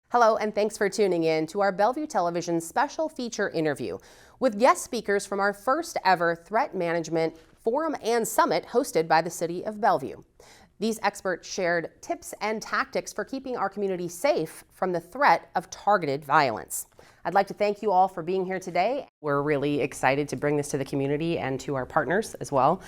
Hello, and thanks for tuning in to our Bellevue Television special feature interview with guest speakers from our first ever Threat Management Forum and Summit hosted by the City of Bellevue. These experts shared tips and tactics for keeping our community safe from the threat of targeted violence. I'd like to thank you all for being here today. We're really excited to bring this to the community and to our partners as well.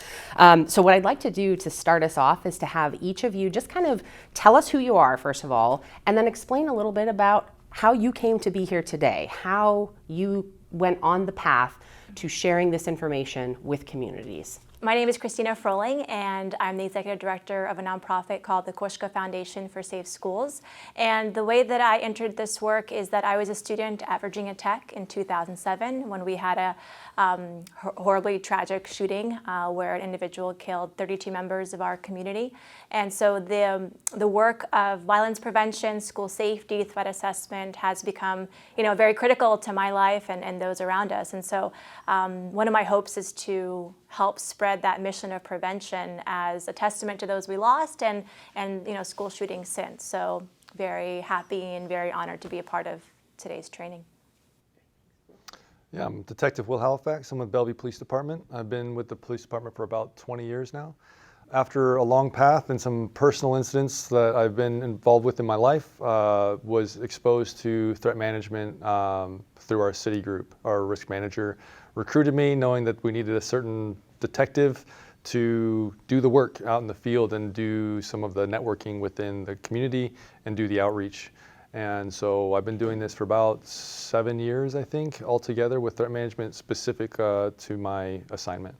So what I'd like to do to start us off is to have each of you just kind of tell us who you are, first of all, and then explain a little bit about how you came to be here today, how you went on the path to sharing this information with communities. My name is Kristina Froling, and I'm the executive director of a nonprofit called the Koshka Foundation for Safe Schools. And the way that I entered this work is that I was a student at Virginia Tech in 2007 when we had a horribly tragic shooting where an individual killed 32 members of our community. And so the work of violence prevention, school safety, threat assessment has become, very critical to my life and those around us. And so one of my hopes is to help spread that mission of prevention as a testament to those we lost and school shootings since. So very happy and very honored to be a part of today's training. Yeah, I'm Detective Will Hallifax. I'm with Bellevue Police Department. I've been with the police department for about 20 years now. After a long path and some personal incidents that I've been involved with in my life, was exposed to threat management through our city group. Our risk manager recruited me knowing that we needed a certain detective to do the work out in the field and do some of the networking within the community and do the outreach. And so I've been doing this for about 7 years, I think, altogether with threat management specific to my assignment.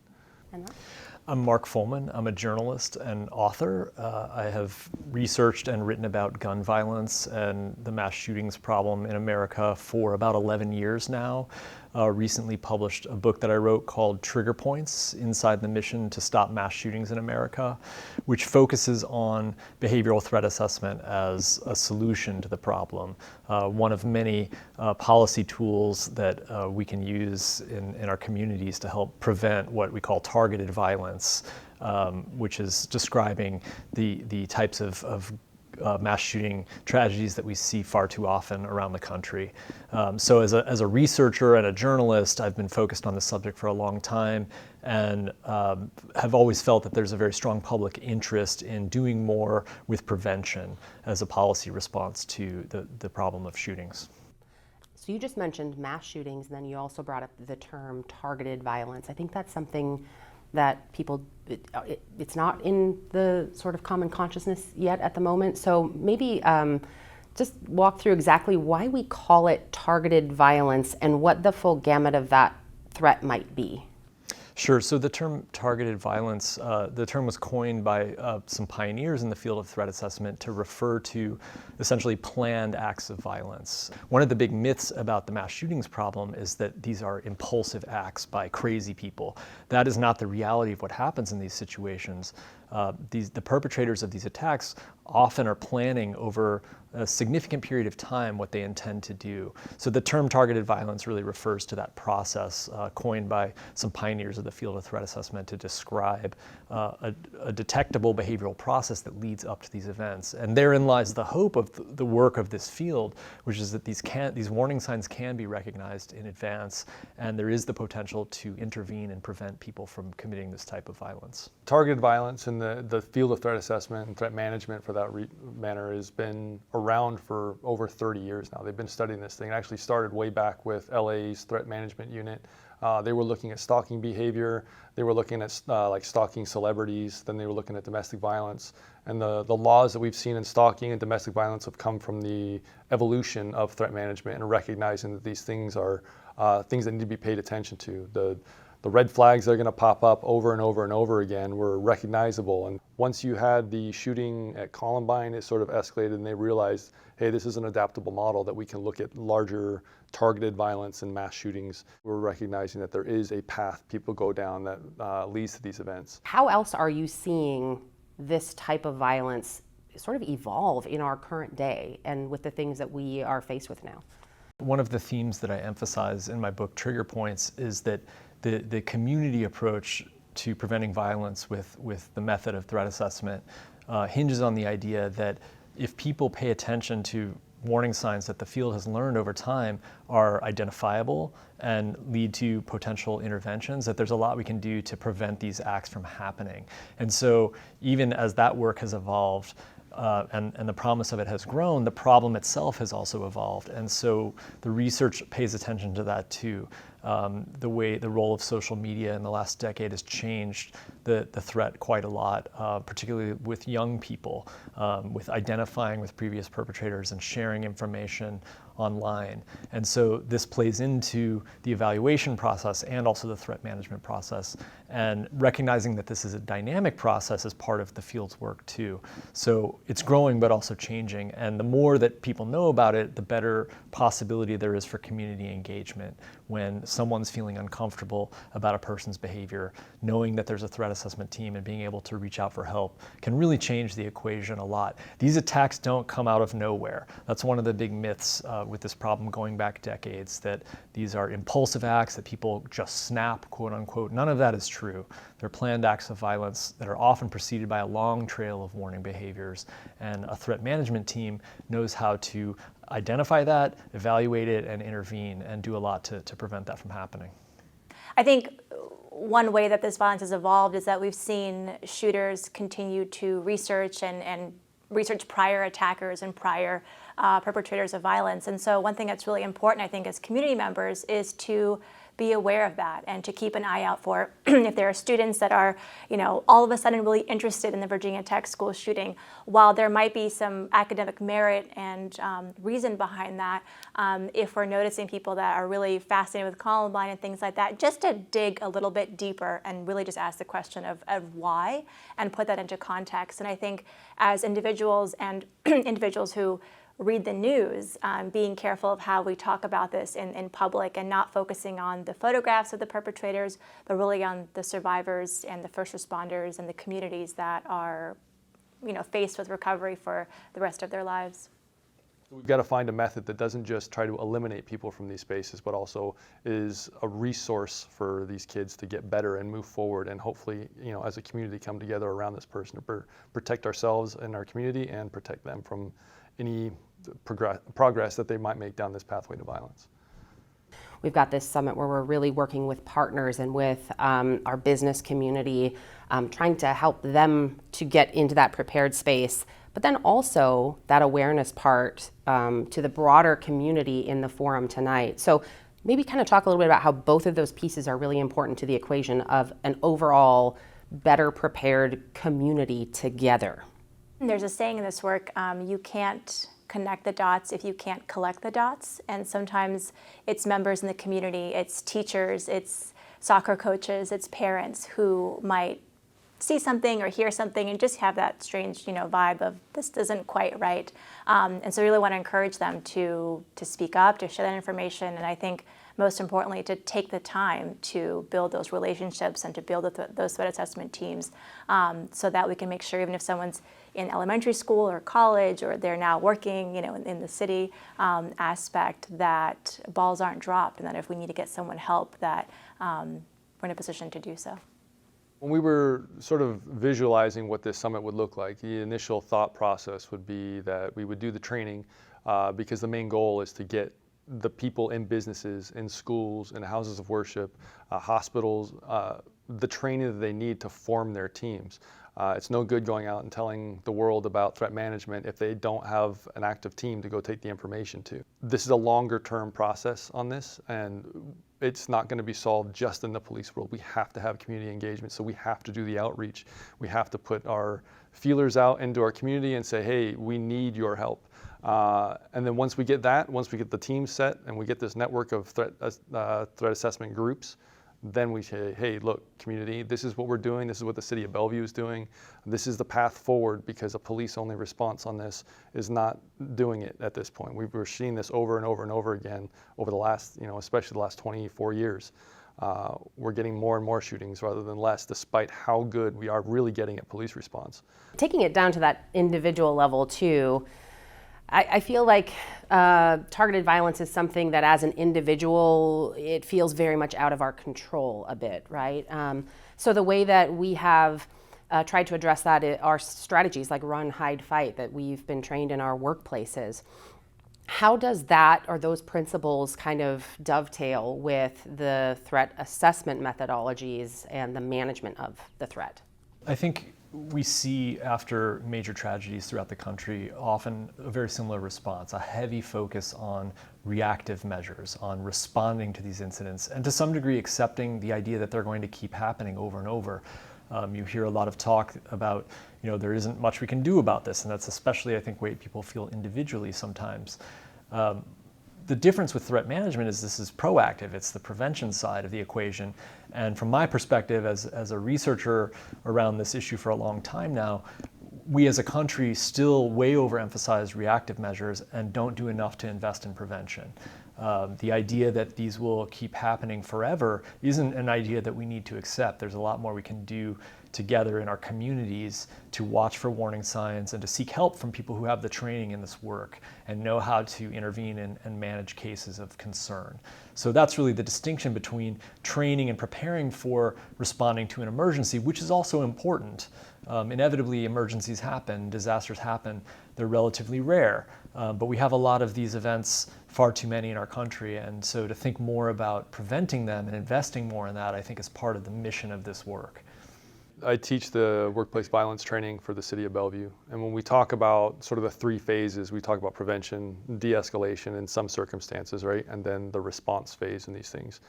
I'm Mark Follman. I'm a journalist and author. I have researched and written about gun violence and the mass shootings problem in America for about 11 years now. Recently published a book that I wrote called Trigger Points: Inside the Mission to Stop Mass Shootings in America, which focuses on behavioral threat assessment as a solution to the problem. One of many policy tools that we can use in our communities to help prevent what we call targeted violence, which is describing the types of mass shooting tragedies that we see far too often around the country. So as a researcher and a journalist, I've been focused on the subject for a long time and have always felt that there's a very strong public interest in doing more with prevention as a policy response to the problem of shootings. So you just mentioned mass shootings, and then you also brought up the term targeted violence. I think that's something that people, it's not in the sort of common consciousness yet at the moment. So maybe just walk through exactly why we call it targeted violence and what the full gamut of that threat might be. Sure. So the term targeted violence, the term was coined by some pioneers in the field of threat assessment to refer to essentially planned acts of violence. One of the big myths about the mass shootings problem is that these are impulsive acts by crazy people. That is not the reality of what happens in these situations. The perpetrators of these attacks often are planning over a significant period of time what they intend to do. So the term targeted violence really refers to that process coined by some pioneers of the field of threat assessment to describe a detectable behavioral process that leads up to these events. And therein lies the hope of the work of this field, which is that these warning signs can be recognized in advance, and there is the potential to intervene and prevent people from committing this type of violence. Targeted violence in the field of threat assessment and threat management for that matter has been around for over 30 years now. They've been studying this thing. It actually started way back with LA's threat management unit. They were looking at stalking behavior. They were looking at like stalking celebrities. Then they were looking at domestic violence. And the laws that we've seen in stalking and domestic violence have come from the evolution of threat management and recognizing that these things are things that need to be paid attention to. The red flags that are going to pop up over and over and over again were recognizable. And once you had the shooting at Columbine, it sort of escalated and they realized, hey, this is an adaptable model that we can look at larger targeted violence and mass shootings. We're recognizing that there is a path people go down that leads to these events. How else are you seeing this type of violence sort of evolve in our current day and with the things that we are faced with now? One of the themes that I emphasize in my book, Trigger Points, is that the community approach to preventing violence with the method of threat assessment hinges on the idea that if people pay attention to warning signs that the field has learned over time are identifiable and lead to potential interventions, that there's a lot we can do to prevent these acts from happening. And so even as that work has evolved, and the promise of it has grown, the problem itself has also evolved. And so the research pays attention to that too. The role of social media in the last decade has changed the threat quite a lot, particularly with young people, with identifying with previous perpetrators and sharing information online. And so this plays into the evaluation process and also the threat management process, and recognizing that this is a dynamic process is part of the field's work too. So it's growing but also changing, and the more that people know about it, the better possibility there is for community engagement. When someone's feeling uncomfortable about a person's behavior, knowing that there's a threat assessment team and being able to reach out for help can really change the equation a lot. These attacks don't come out of nowhere. That's one of the big myths with this problem going back decades, that these are impulsive acts, that people just snap, quote unquote. None of that is true. They're planned acts of violence that are often preceded by a long trail of warning behaviors, and a threat management team knows how to identify that, evaluate it, and intervene, and do a lot to prevent that from happening. I think one way that this violence has evolved is that we've seen shooters continue to research and research prior attackers and prior perpetrators of violence. And so one thing that's really important, I think, as community members is to be aware of that and to keep an eye out for if there are students that are, all of a sudden really interested in the Virginia Tech school shooting. While there might be some academic merit and reason behind that, if we're noticing people that are really fascinated with Columbine and things like that, just to dig a little bit deeper and really just ask the question of why and put that into context. And I think as individuals and individuals who read the news, being careful of how we talk about this in public and not focusing on the photographs of the perpetrators, but really on the survivors and the first responders and the communities that are, faced with recovery for the rest of their lives. We've got to find a method that doesn't just try to eliminate people from these spaces, but also is a resource for these kids to get better and move forward, and hopefully, as a community, come together around this person to protect ourselves and our community and protect them from any progress that they might make down this pathway to violence. We've got this summit where we're really working with partners and with our business community, trying to help them to get into that prepared space, but then also that awareness part to the broader community in the forum tonight. So maybe kind of talk a little bit about how both of those pieces are really important to the equation of an overall better prepared community together. There's a saying in this work, you can't connect the dots if you can't collect the dots. And sometimes it's members in the community, it's teachers, it's soccer coaches, it's parents who might see something or hear something and just have that strange, vibe of this isn't quite right. And so I really want to encourage them to speak up, to share that information. And I think most importantly, to take the time to build those relationships and to build those threat assessment teams so that we can make sure even if someone's in elementary school or college or they're now working, in the city aspect, that balls aren't dropped, and that if we need to get someone help, that we're in a position to do so. When we were sort of visualizing what this summit would look like, the initial thought process would be that we would do the training because the main goal is to get the people in businesses, in schools, in houses of worship, hospitals, the training that they need to form their teams. It's no good going out and telling the world about threat management if they don't have an active team to go take the information to. This is a longer term process on this, and it's not going to be solved just in the police world. We have to have community engagement, so we have to do the outreach. We have to put our feelers out into our community and say, hey, we need your help. And then once we get the team set and we get this network of threat assessment groups, then we say, hey, look, community, this is what we're doing. This is what the city of Bellevue is doing. This is the path forward, because a police-only response on this is not doing it at this point. We're seeing this over and over and over again over the last, especially the last 24 years. We're getting more and more shootings rather than less, despite how good we are really getting at police response. Taking it down to that individual level too, I feel like targeted violence is something that as an individual, it feels very much out of our control a bit, right? So the way that we have tried to address that are strategies like run, hide, fight that we've been trained in our workplaces. How does that or those principles kind of dovetail with the threat assessment methodologies and the management of the threat? I think we see after major tragedies throughout the country often a very similar response, a heavy focus on reactive measures, on responding to these incidents, and to some degree accepting the idea that they're going to keep happening over and over. You hear a lot of talk about, there isn't much we can do about this, and that's especially, I think, way people feel individually sometimes. The difference with threat management is this is proactive. It's the prevention side of the equation. And from my perspective, as a researcher around this issue for a long time now, we as a country still way overemphasize reactive measures and don't do enough to invest in prevention. The idea that these will keep happening forever isn't an idea that we need to accept. There's a lot more we can do together in our communities to watch for warning signs and to seek help from people who have the training in this work and know how to intervene and manage cases of concern. So that's really the distinction between training and preparing for responding to an emergency, which is also important. Inevitably, emergencies happen, disasters happen. They're relatively rare, but we have a lot of these events, far too many in our country, and so to think more about preventing them and investing more in that, I think is part of the mission of this work. I teach the workplace violence training for the city of Bellevue. And when we talk about sort of the three phases, we talk about prevention, de-escalation in some circumstances, right? And then the response phase in these things.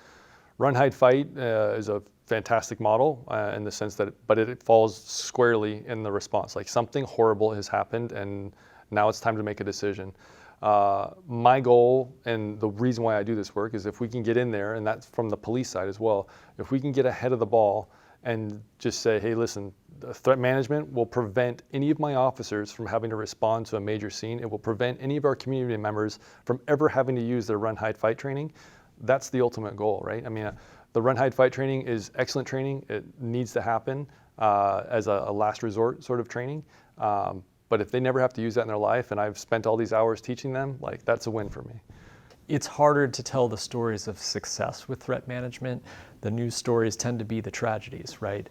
Run, hide, fight is a fantastic model in the sense that, it falls squarely in the response. Like something horrible has happened and now it's time to make a decision. My goal and the reason why I do this work is if we can get in there, and that's from the police side as well, if we can get ahead of the ball and just say, hey, listen, threat management will prevent any of my officers from having to respond to a major scene. It will prevent any of our community members from ever having to use their run, hide, fight training. That's the ultimate goal, right? I mean, the run, hide, fight training is excellent training. It needs to happen as a last resort sort of training. But if they never have to use that in their life and I've spent all these hours teaching them, like that's a win for me. It's harder to tell the stories of success with threat management. The news stories tend to be the tragedies, right?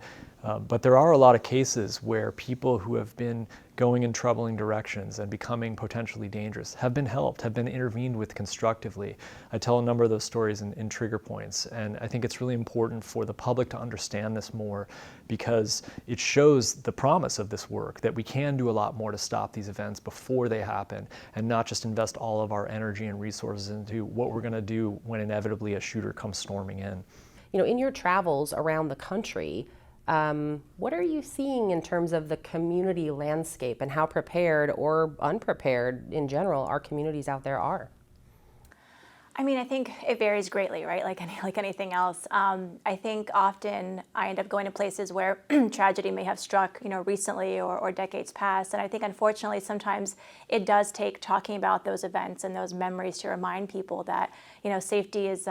But there are a lot of cases where people who have been going in troubling directions and becoming potentially dangerous have been helped, have been intervened with constructively. I tell a number of those stories in Trigger Points, and I think it's really important for the public to understand this more because it shows the promise of this work, that we can do a lot more to stop these events before they happen and not just invest all of our energy and resources into what we're going to do when inevitably a shooter comes storming in. In your travels around the country, what are you seeing in terms of the community landscape and how prepared or unprepared in general our communities out there are? I mean, I think it varies greatly, right? Like anything else. I think often I end up going to places where tragedy may have struck, recently or decades past. And I think unfortunately sometimes it does take talking about those events and those memories to remind people that, safety is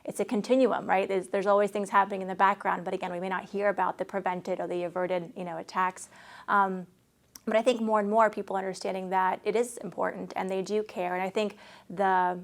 it's a continuum, right? There's always things happening in the background, but again, we may not hear about the prevented or the averted, attacks. But I think more and more people understanding that it is important and they do care. And I think the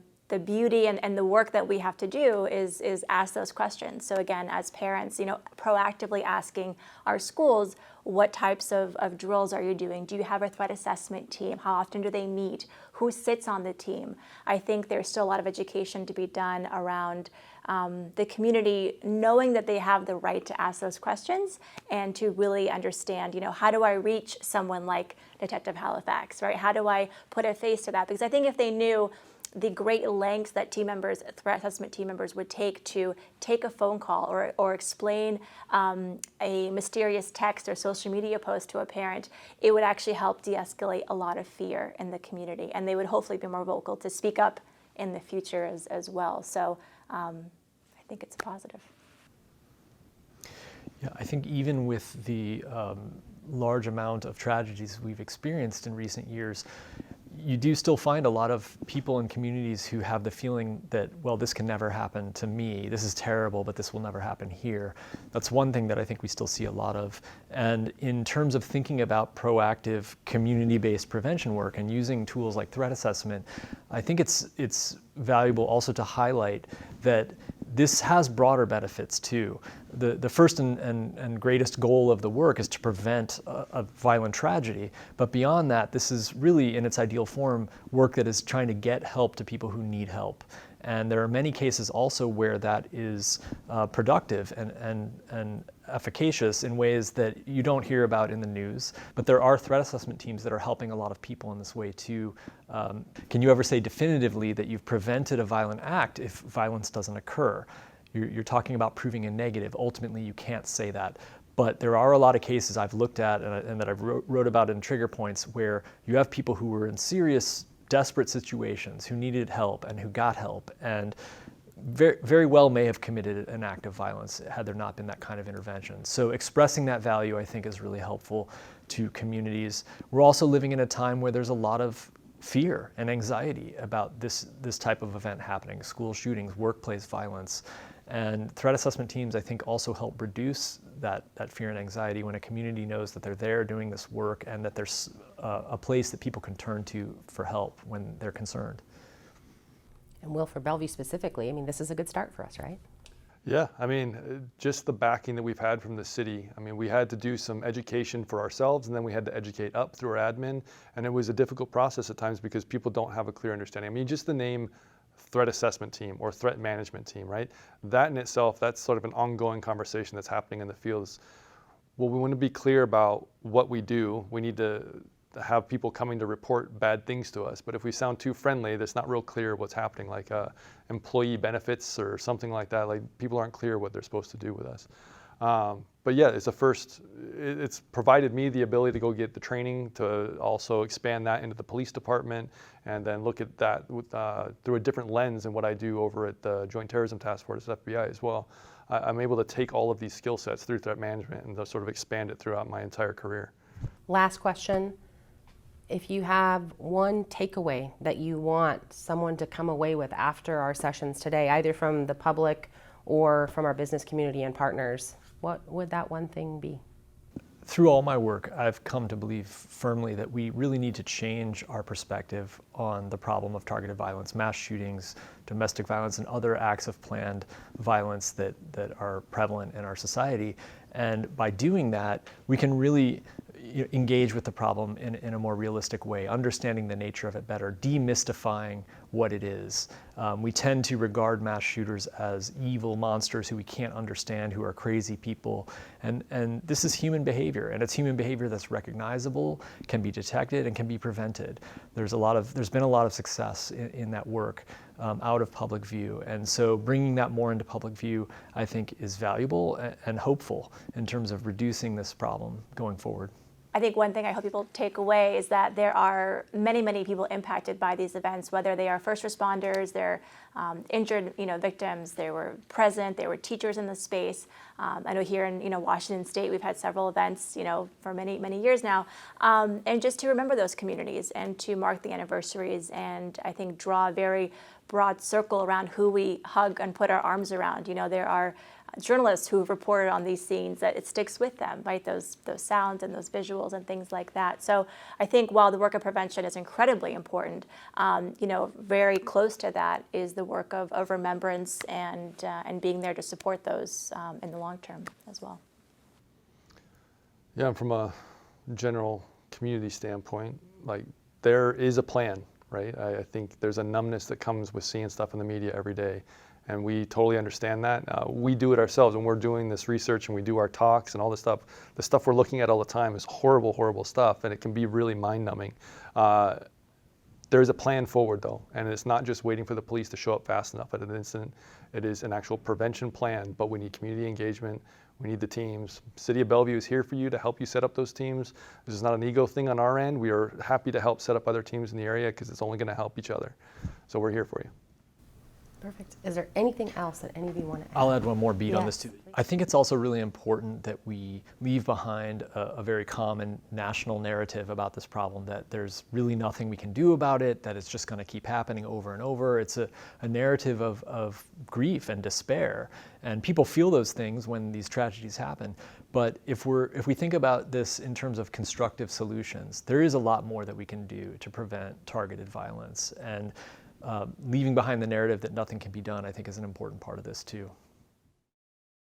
beauty and the work that we have to do is ask those questions. So again, as parents, proactively asking our schools, what types of drills are you doing? Do you have a threat assessment team? How often do they meet? Who sits on the team? I think there's still a lot of education to be done around the community knowing that they have the right to ask those questions and to really understand, how do I reach someone like Detective Halifax, right? How do I put a face to that? Because I think if they knew the great lengths that threat assessment team members would take to take a phone call or explain a mysterious text or social media post to a parent, it would actually help de-escalate a lot of fear in the community. And they would hopefully be more vocal to speak up in the future as well. So I think it's a positive. Yeah, I think even with the large amount of tragedies we've experienced in recent years, you do still find a lot of people in communities who have the feeling that, well, this can never happen to me. This is terrible, but this will never happen here. That's one thing that I think we still see a lot of. And in terms of thinking about proactive community-based prevention work and using tools like threat assessment, I think it's valuable also to highlight that this has broader benefits too. The first and greatest goal of the work is to prevent a violent tragedy, but beyond that, this is really, in its ideal form, work that is trying to get help to people who need help. And there are many cases also where that is productive and efficacious in ways that you don't hear about in the news. But there are threat assessment teams that are helping a lot of people in this way too. Can you ever say definitively that you've prevented a violent act if violence doesn't occur? You're talking about proving a negative. Ultimately, you can't say that. But there are a lot of cases I've looked at and that I've wrote about in Trigger Points where you have people who were in serious, desperate situations, who needed help and who got help, and very, very well may have committed an act of violence had there not been that kind of intervention. So expressing that value, I think, is really helpful to communities. We're also living in a time where there's a lot of fear and anxiety about this type of event happening, school shootings, workplace violence. And threat assessment teams, I think, also help reduce that fear and anxiety when a community knows that they're there doing this work and that there's a place that people can turn to for help when they're concerned. And Will, for Bellevue specifically, I mean, this is a good start for us, right? Yeah, I mean, just the backing that we've had from the city. I mean, we had to do some education for ourselves, and then we had to educate up through our admin, and it was a difficult process at times because people don't have a clear understanding. I mean, just the name threat assessment team or threat management team, right? That in itself, that's sort of an ongoing conversation that's happening in the fields. Well, we want to be clear about what we do. We need to have people coming to report bad things to us. But if we sound too friendly, that's not real clear what's happening, like employee benefits or something like that. Like people aren't clear what they're supposed to do with us. But yeah, it's a first. It's provided me the ability to go get the training to also expand that into the police department and then look at that with, through a different lens than what I do over at the Joint Terrorism Task Force at FBI as well. I'm able to take all of these skill sets through threat management and sort of expand it throughout my entire career. Last question. If you have one takeaway that you want someone to come away with after our sessions today, either from the public or from our business community and partners, what would that one thing be? Through all my work, I've come to believe firmly that we really need to change our perspective on the problem of targeted violence, mass shootings, domestic violence, and other acts of planned violence that are prevalent in our society. And by doing that, we can really engage with the problem in a more realistic way, understanding the nature of it better, demystifying what it is. We tend to regard mass shooters as evil monsters who we can't understand, who are crazy people. And this is human behavior, and it's human behavior that's recognizable, can be detected, and can be prevented. There's been a lot of success in that work out of public view. And so bringing that more into public view, I think, is valuable and hopeful in terms of reducing this problem going forward. I think one thing I hope people take away is that there are many, many people impacted by these events, whether they are first responders, they're injured, victims, they were present, they were teachers in the space. I know here in, Washington State, we've had several events, for many, many years now. And just to remember those communities and to mark the anniversaries and I think draw a very broad circle around who we hug and put our arms around. There are journalists who have reported on these scenes that it sticks with them, right? Those sounds and those visuals and things like that. So I think while the work of prevention is incredibly important, very close to that is the work of remembrance and being there to support those in the long term as well. Yeah, from a general community standpoint, like there is a plan, right? I think there's a numbness that comes with seeing stuff in the media every day. And we totally understand that. We do it ourselves when we're doing this research and we do our talks and all this stuff. The stuff we're looking at all the time is horrible, horrible stuff, and it can be really mind-numbing. There's a plan forward, though, and it's not just waiting for the police to show up fast enough at an incident. It is an actual prevention plan, but we need community engagement. We need the teams. City of Bellevue is here for you to help you set up those teams. This is not an ego thing on our end. We are happy to help set up other teams in the area because it's only going to help each other. So we're here for you. Perfect. Is there anything else that any of you want to add? I'll add one more beat on this Yes, too. please. I think it's also really important that we leave behind a very common national narrative about this problem, that there's really nothing we can do about it, that it's just going to keep happening over and over. It's a narrative of grief and despair, and people feel those things when these tragedies happen. But if we think about this in terms of constructive solutions, there is a lot more that we can do to prevent targeted violence. And leaving behind the narrative that nothing can be done, I think, is an important part of this too.